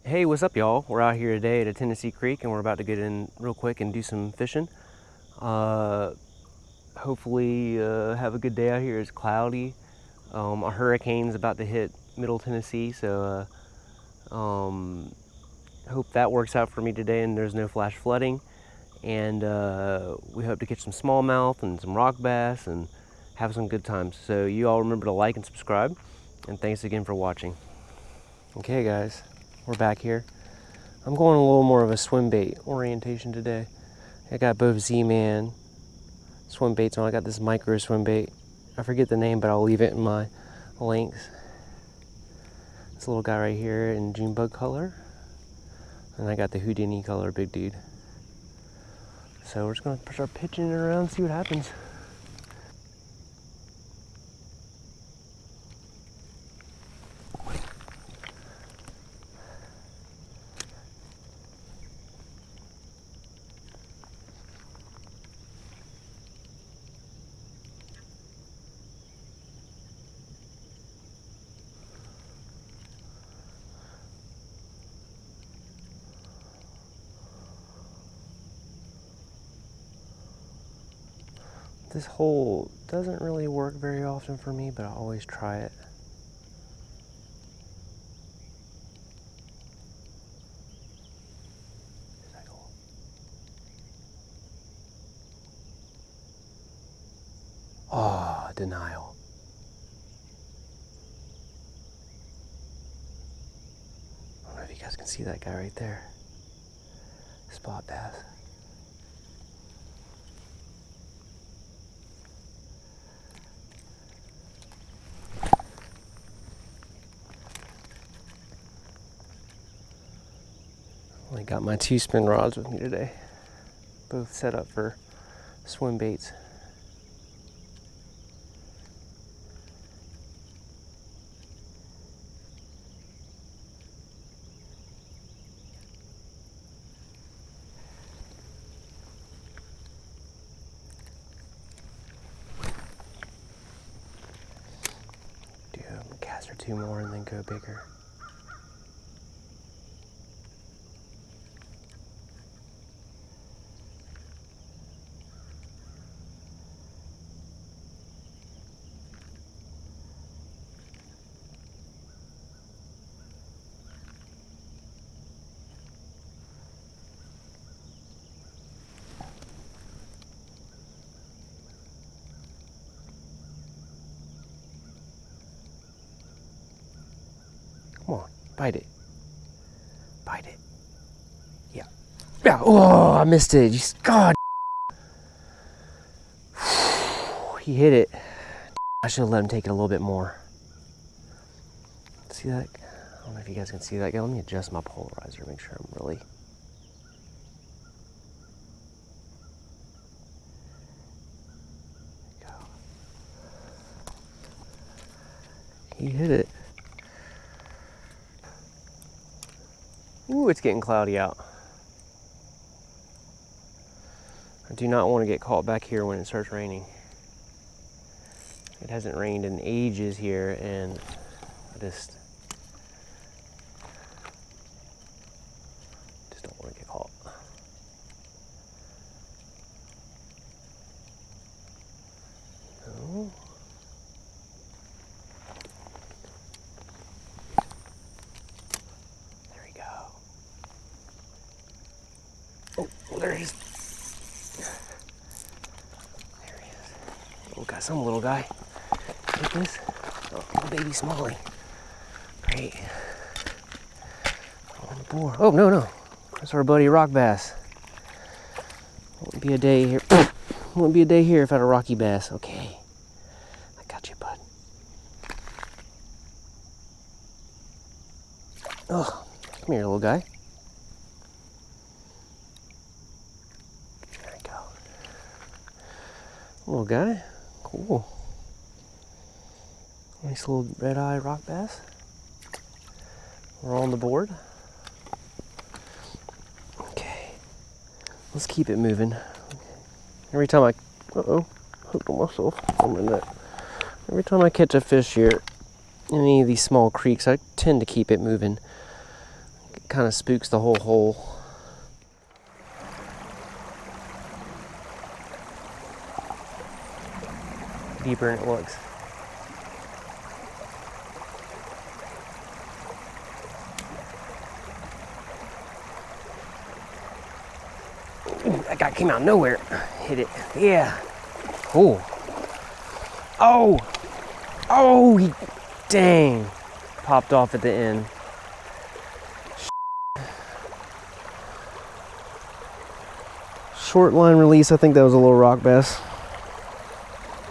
Hey, what's up, y'all? We're out here today at a Tennessee Creek, and we're about to get in real quick and do some fishing. Uh, Hopefully, have a good day out here. It's cloudy. A hurricane's about to hit Middle Tennessee, so hope that works out for me today, and there's no flash flooding. And we hope to catch some smallmouth and some rock bass and have some good times. So you all remember to like and subscribe, and thanks again for watching. Okay, guys, we're back here. I'm going a little more of a swim bait orientation today. I got both Z-Man swim baits on. I got this micro swim bait. I forget the name, but I'll leave it in my links. This little guy right here in June bug color. And I got the Houdini color big dude. So we're just gonna start pitching it around and see what happens. This hole doesn't really work very often for me, but I always try it. Oh, denial. I don't know if you guys can see that guy right there. Spot bass. I got my 2 spin rods with me today, both set up for swim baits. Do a cast or 2 more and then go bigger. Come on, bite it. Bite it. Yeah. Yeah. Oh, I missed it. Just, God. He hit it. I should have let him take it a little bit more. See that? I don't know if you guys can see that. Let me adjust my polarizer, make sure I'm really. He hit it. Ooh, it's getting cloudy out. I do not want to get caught back here when it starts raining. It hasn't rained in ages here, and I just don't want to get caught. No. There we go. Oh, there he is. There he is. Oh, got some little guy. Take this. Oh, little baby smallie. Great. On the board. Oh, no. That's our buddy rock bass. Wouldn't be a day here. Wouldn't be a day here if I had a rocky bass. Okay. I got you, bud. Oh, come here, little guy. There we go. Little guy. Cool. Nice little red-eye rock bass. We're on the board. Okay. Let's keep it moving. Every time I... Uh-oh. Hooked on myself on my net. Every time I catch a fish here in any of these small creeks, I tend to keep it moving. kind of spooks the whole hole. Deeper than it looks. Ooh, that guy came out of nowhere. Hit it. Yeah. Oh. Oh. Oh, he, dang. Popped off at the end. Short line release. I think that was a little rock bass.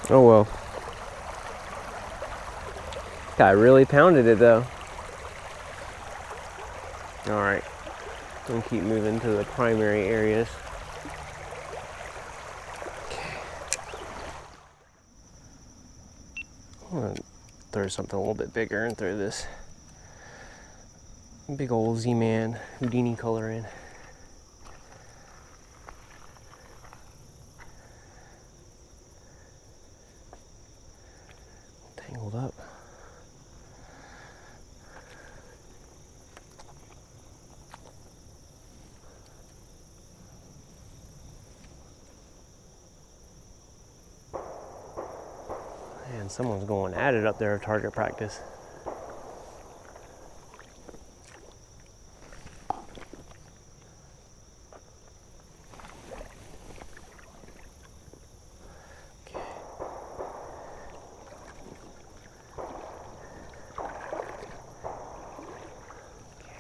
Oh well. Guy really pounded it though. Alright. Gonna keep moving to the primary areas. Okay. I'm gonna throw something a little bit bigger and throw this big old Z-Man Houdini color in. Tangled up. Man, someone's going at it up there at target practice.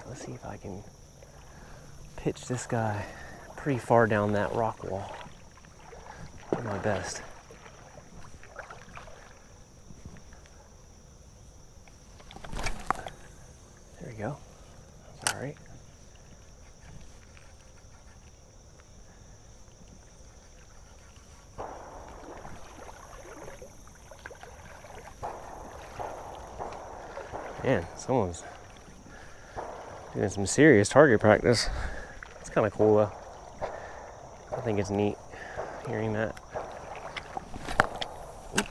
Let's see if I can pitch this guy pretty far down that rock wall. Do my best. There we go. That's all right. Man, someone's doing some serious target practice. It's kind of cool though. I think it's neat hearing that. Oop.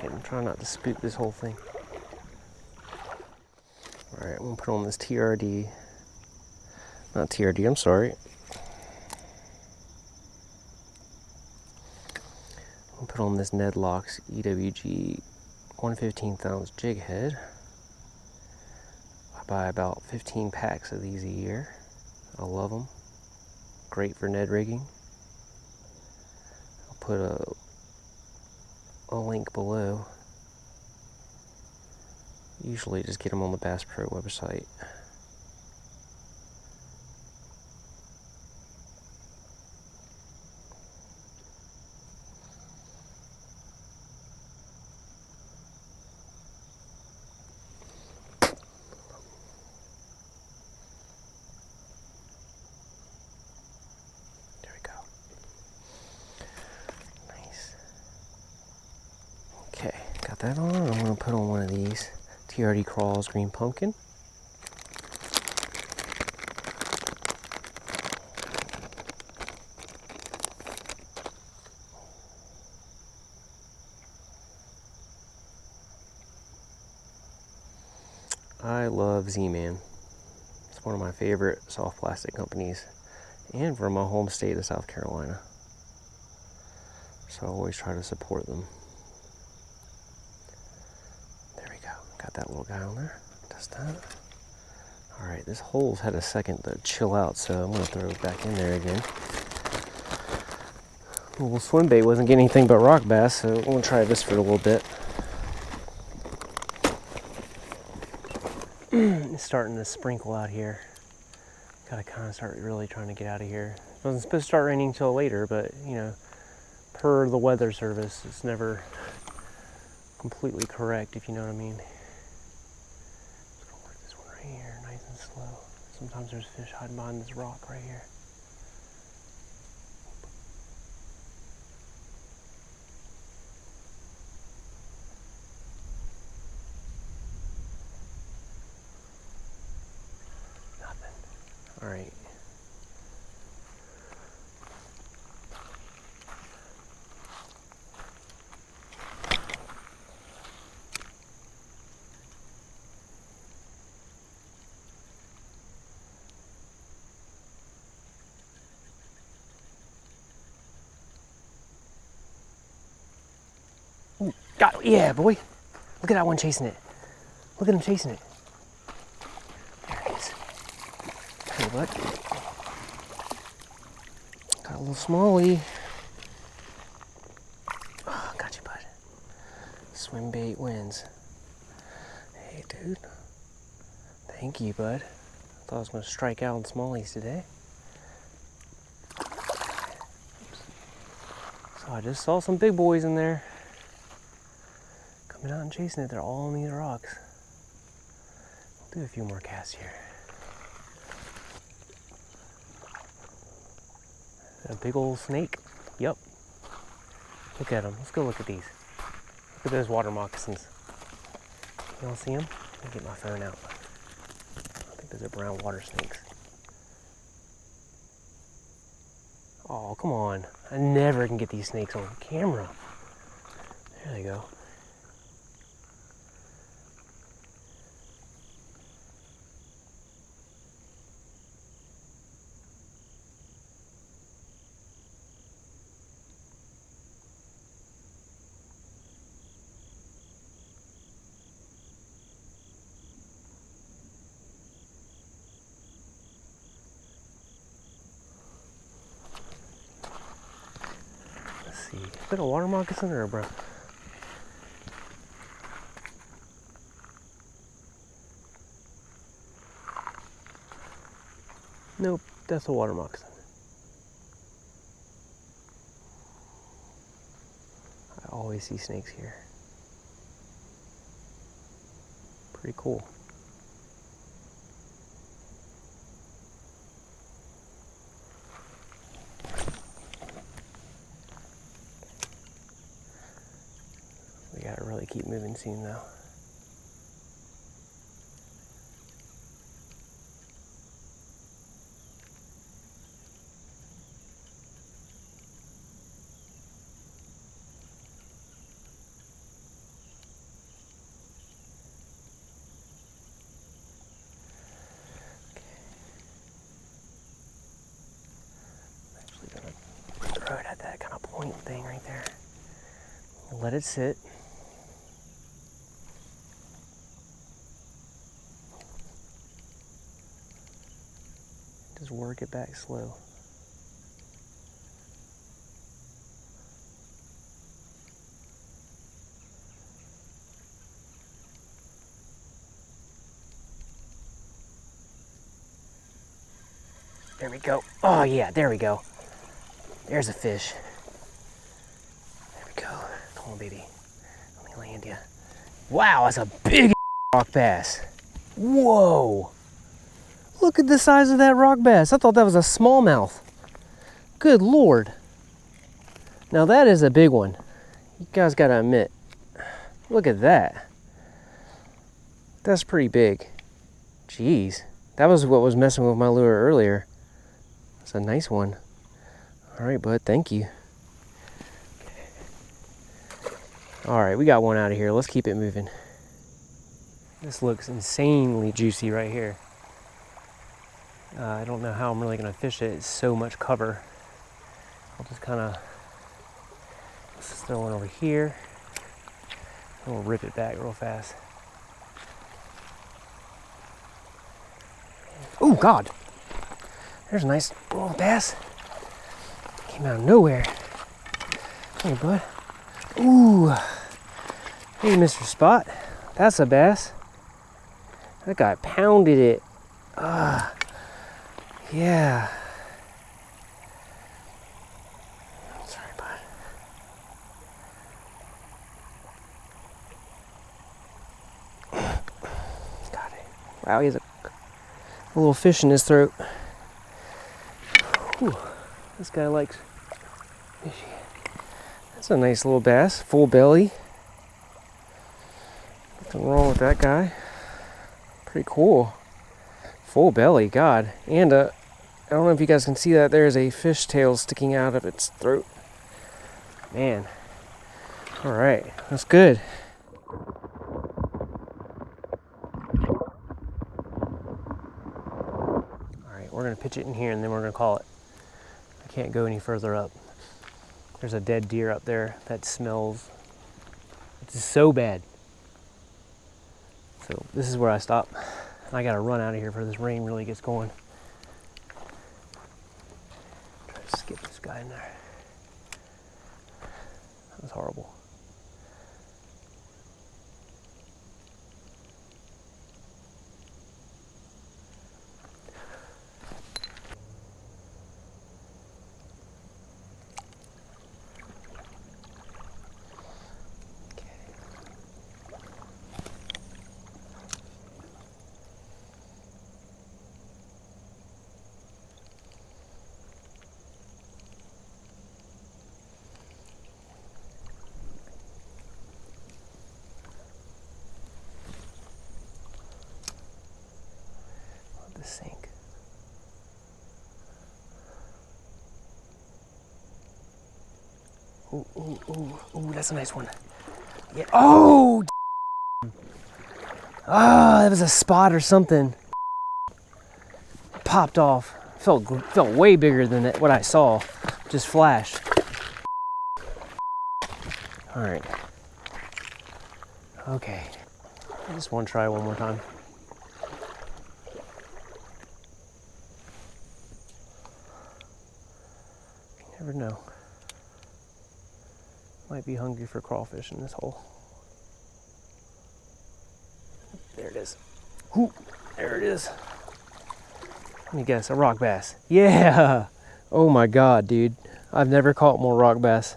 I'm trying not to spook this whole thing. Alright, I'm gonna put on this TRD. Not TRD, I'm sorry. I'll put on this Ned Locks EWG 1/15th ounce jig head. I buy about 15 packs of these a year. I love them. Great for Ned rigging. I'll put a link below. Usually just get them on the Bass Pro website. Okay, got that on. I'm going to put on one of these TRD Craws Green Pumpkin. I love Z-Man. It's one of my favorite soft plastic companies and from my home state of South Carolina. So I always try to support them. Got that little guy on there. Test that. Alright, this hole's had a second to chill out, so I'm going to throw it back in there again. Well, swim bait wasn't getting anything but rock bass, so I'm going to try this for a little bit. It's starting to sprinkle out here. Got to kind of start really trying to get out of here. It wasn't supposed to start raining until later, but, you know, per the weather service, it's never completely correct, if you know what I mean. Here, nice and slow. Sometimes there's fish hiding behind this rock right here. Nothing. Alright. Got, yeah, boy. Look at that one chasing it. Look at him chasing it. There it is. Hey, bud. Got a little smallie. Oh, got you, bud. Swim bait wins. Hey, dude. Thank you, bud. I thought I was going to strike out on smallies today. Oops. So I just saw some big boys in there. Coming out and chasing it. They're all on these rocks. We'll do a few more casts here. A big old snake. Yep. Look at them. Let's go look at these. Look at those water moccasins. Y'all see them? Let me get my phone out. I think those are brown water snakes. Oh, come on. I never can get these snakes on camera. There they go. Is that a water moccasin or a brown? Nope, that's a water moccasin. I always see snakes here. Pretty cool. We gotta really keep moving soon though. Throw it at that kind of point thing right there. Let it sit. Just work it back slow. There we go. Oh yeah, there we go. There's a fish. There we go. Come on, baby. Let me land you. Wow, that's a big rock bass. Whoa. Look at the size of that rock bass. I thought that was a smallmouth. Good Lord. Now that is a big one. You guys gotta admit. Look at that. That's pretty big. Jeez. That was what was messing with my lure earlier. That's a nice one. All right, bud, thank you. All right, we got one out of here. Let's keep it moving. This looks insanely juicy right here. I don't know how I'm really gonna fish it. It's so much cover. I'll just kind of, let's just throw one over here. And we'll rip it back real fast. Oh God, there's a nice little bass. Came out of nowhere. Hey, bud. Ooh. Hey, Mr. Spot. That's a bass. That guy pounded it. Yeah. Sorry, bud. Got it. Wow, he has a little fish in his throat. Whew. This guy likes fishy. That's a nice little bass, full belly. Nothing wrong with that guy. Pretty cool. Full belly, God. And I don't know if you guys can see that. There's a fish tail sticking out of its throat. Man. All right, that's good. All right, we're gonna pitch it in here and then we're gonna call it. I can't go any further up. There's a dead deer up there that smells. It's so bad. So this is where I stop. I gotta run out of here before this rain really gets going. Try to skip this guy in there. That was horrible. The sink. Ooh, ooh, ooh, ooh, that's a nice one. Yeah. Oh! Ah, that was a spot or something. Popped off. Felt way bigger than what I saw. Just flashed. All right. Okay. I just want to try one more time. You never know. Might be hungry for crawfish in this hole. There it is. Ooh, there it is. Let me guess, a rock bass. Yeah! Oh my God, dude. I've never caught more rock bass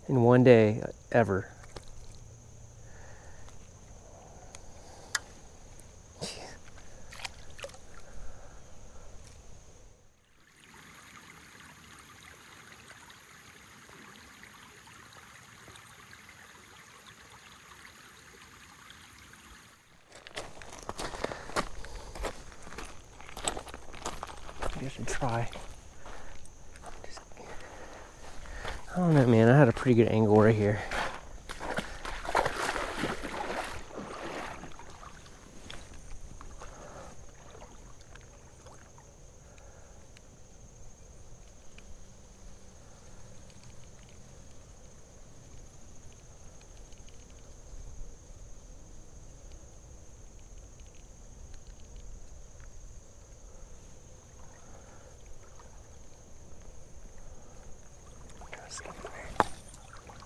in one day, ever. I should try. I don't know, man. I had a pretty good angle right here.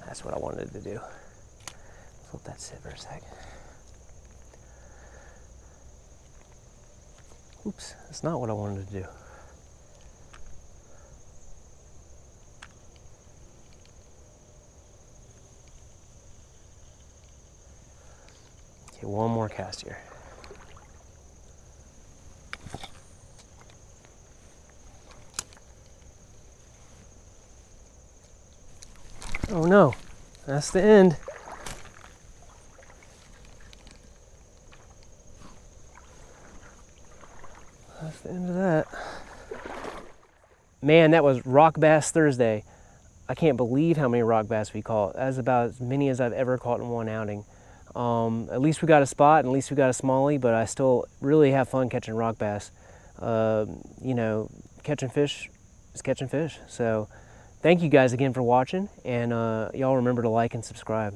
That's what I wanted to do. Let's let that sit for a sec. Oops, that's not what I wanted to do. Okay, one more cast here. Oh no, that's the end. That's the end of that. Man, that was Rock Bass Thursday. I can't believe how many rock bass we caught. That's about as many as I've ever caught in one outing. At least we got a spot, and at least we got a smallie, but I still really have fun catching rock bass. You know, catching fish is catching fish. So thank you guys again for watching, and y'all remember to like and subscribe.